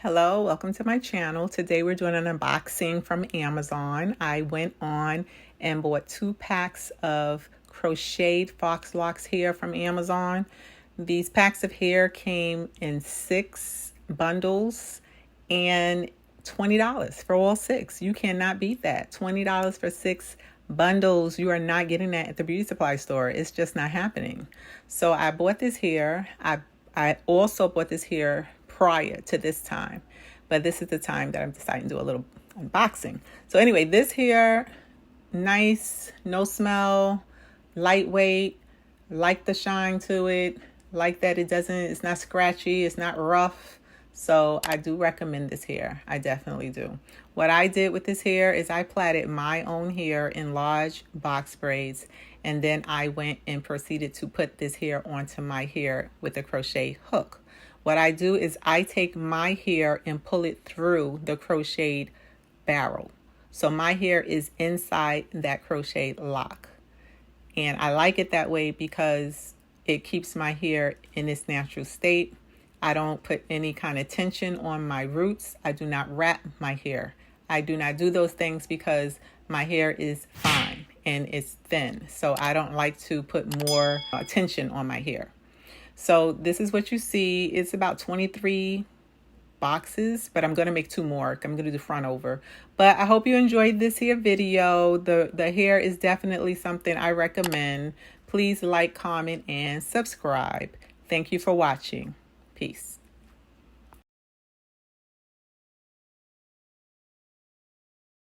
Hello, welcome to my channel. Today we're doing an unboxing from Amazon. I went on and bought 2 packs of crocheted Faux Locs hair from Amazon. These packs of hair came in 6 bundles and $20 for all 6. You cannot beat that. $20 for 6 bundles. You are not getting that at the beauty supply store. It's just not happening. So I bought this hair. I also bought this hair prior to this time, but this is the time that I'm deciding to do a little unboxing. So anyway, this here, nice, no smell, lightweight, like the shine to it, like that it's not scratchy, it's not rough. So I do recommend this hair. I definitely do. What I did with this hair is I plaited my own hair in large box braids, and then I went and proceeded to put this hair onto my hair with a crochet hook. What I do is I take my hair and pull it through the crocheted barrel. So my hair is inside that crocheted lock. And I like it that way because it keeps my hair in its natural state. I don't put any kind of tension on my roots. I do not wrap my hair. I do not do those things because my hair is fine and it's thin. So I don't like to put more tension on my hair. So this is what you see. It's about 23 boxes, but I'm going to make 2 more. I'm going to do front over. But I hope you enjoyed this here video. The hair is definitely something I recommend. Please like, comment, and subscribe. Thank you for watching. Peace.